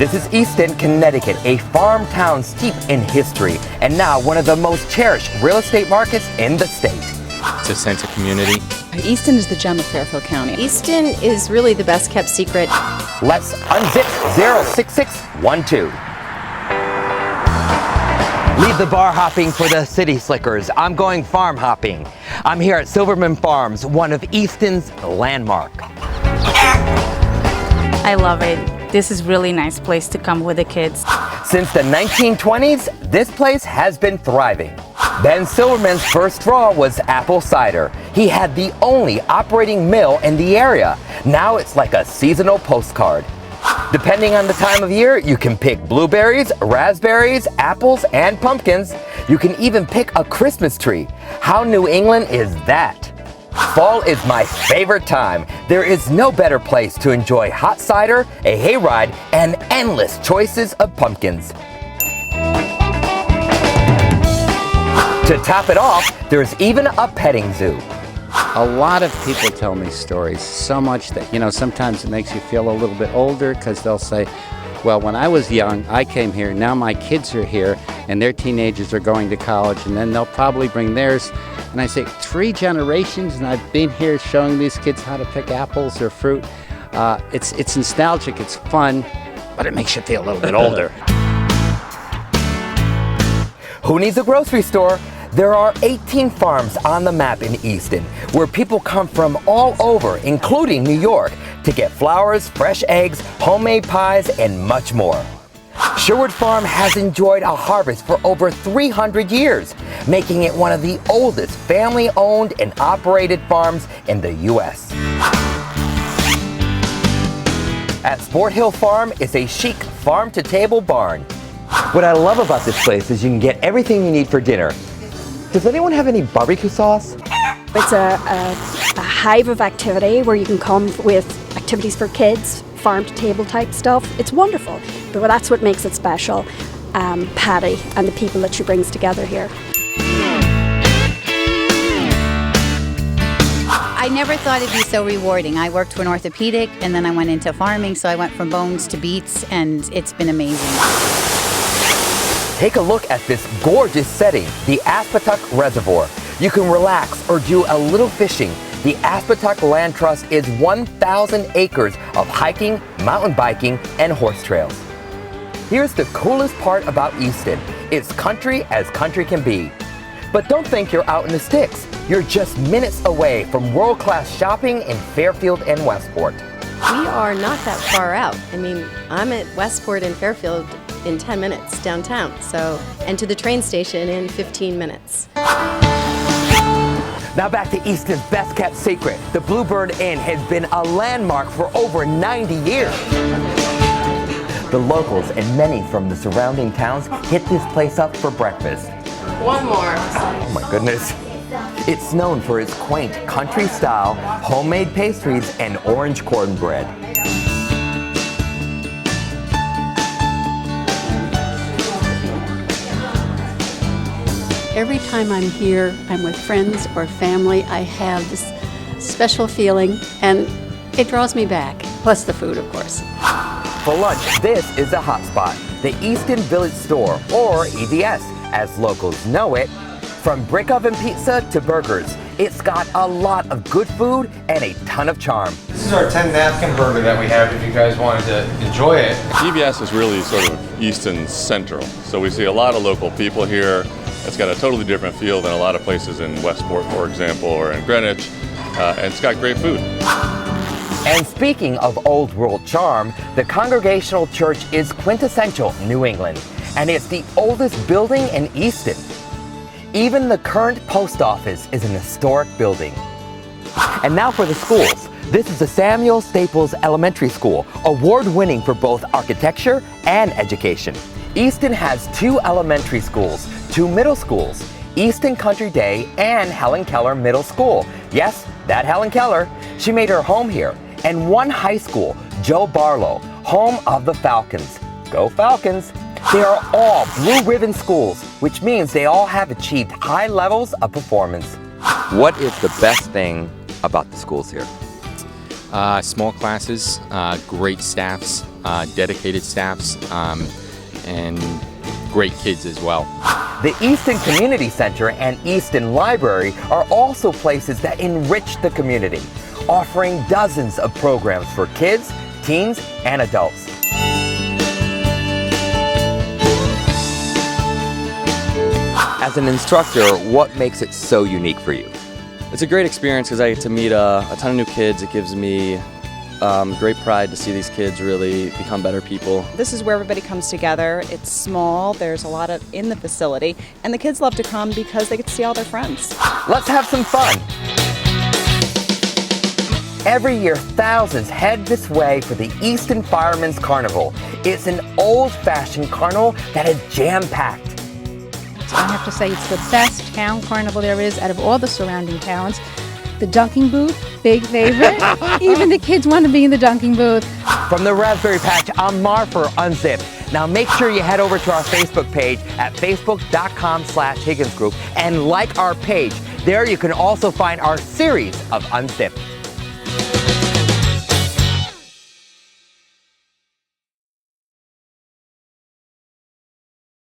This is Easton, Connecticut, a farm town steeped in history and now one of the most cherished real estate markets in the state. It's a sense of community. Easton is the gem of Fairfield County. Easton is really the best kept secret. Let's unzip 06612. Leave the bar hopping for the city slickers. I'm going farm hopping. I'm here at Silverman Farms, one of Easton's landmark. I love it. This is really nice place to come with the kids. Since the 1920s, this place has been thriving. Ben Silverman's first draw was apple cider. He had the only operating mill in the area. Now it's like a seasonal postcard. Depending on the time of year, you can pick blueberries, raspberries, apples, and pumpkins. You can even pick a Christmas tree. How New England is that? Fall is my favorite time. There is no better place to enjoy hot cider, a hayride, and endless choices of pumpkins. To top it off, there's even a petting zoo. A lot of people tell me stories, so much that, sometimes it makes you feel a little bit older because they'll say, well, when I was young, I came here, now my kids are here, and their teenagers are going to college, and then they'll probably bring theirs. And I say, 3 generations, and I've been here showing these kids how to pick apples or fruit. It's nostalgic, it's fun, but it makes you feel a little bit older. Who needs a grocery store? There are 18 farms on the map in Easton, where people come from all over, including New York, to get flowers, fresh eggs, homemade pies, and much more. Sherwood Farm has enjoyed a harvest for over 300 years, making it one of the oldest family-owned and operated farms in the U.S. At Sport Hill Farm is a chic farm-to-table barn. What I love about this place is you can get everything you need for dinner. Does anyone have any barbecue sauce? It's a hive of activity where you can come with activities for kids, farm-to-table type stuff. It's wonderful, but that's what makes it special. Patty and the people that she brings together here. I never thought it'd be so rewarding. I worked for an orthopedic and then I went into farming, so I went from bones to beets, and it's been amazing. Take a look at this gorgeous setting, the Aspetuck Reservoir. You can relax or do a little fishing. The Aspetuck Land Trust is 1,000 acres of hiking, mountain biking, and horse trails. Here's the coolest part about Easton. It's country as country can be. But don't think you're out in the sticks. You're just minutes away from world-class shopping in Fairfield and Westport. We are not that far out. I mean, I'm at Westport and Fairfield in 10 minutes downtown, and to the train station in 15 minutes. Now back to Easton's best kept secret. The Bluebird Inn has been a landmark for over 90 years. The locals and many from the surrounding towns hit this place up for breakfast. One more. Oh my goodness. It's known for its quaint country-style homemade pastries and orange cornbread. Every time I'm here, I'm with friends or family, I have this special feeling, and it draws me back, plus the food, of course. For lunch, this is a hot spot, the Easton Village Store, or EVS, as locals know it. From brick oven pizza to burgers, it's got a lot of good food and a ton of charm. This is our 10 napkin burger that we have if you guys wanted to enjoy it. EVS is really sort of Easton Central, so we see a lot of local people here. It's got a totally different feel than a lot of places in Westport, for example, or in Greenwich, and it's got great food. And speaking of old world charm, the Congregational Church is quintessential New England, and it's the oldest building in Easton. Even the current post office is an historic building. And now for the schools. This is the Samuel Staples Elementary School, award-winning for both architecture and education. Easton has 2 elementary schools, 2 middle schools, Easton Country Day and Helen Keller Middle School. Yes, that Helen Keller. She made her home here. And 1 high school, Joe Barlow, home of the Falcons. Go Falcons! They are all blue ribbon schools, which means they all have achieved high levels of performance. What is the best thing about the schools here? Small classes, great staffs, dedicated staffs, and great kids as well. The Easton Community Center and Easton Library are also places that enrich the community, offering dozens of programs for kids, teens, and adults. As an instructor, what makes it so unique for you? It's a great experience because I get to meet a ton of new kids. It gives me great pride to see these kids really become better people. This is where everybody comes together. It's small, there's a lot in the facility, and the kids love to come because they get to see all their friends. Let's have some fun. Every year, thousands head this way for the Easton Firemen's Carnival. It's an old-fashioned carnival that is jam-packed. I have to say it's the best town carnival there is out of all the surrounding towns. The dunking booth, big favorite. Even the kids want to be in the dunking booth. From the Raspberry Patch, I'm Mar for Unzipped. Now make sure you head over to our Facebook page at facebook.com/Higgins Group and like our page. There you can also find our series of Unzipped.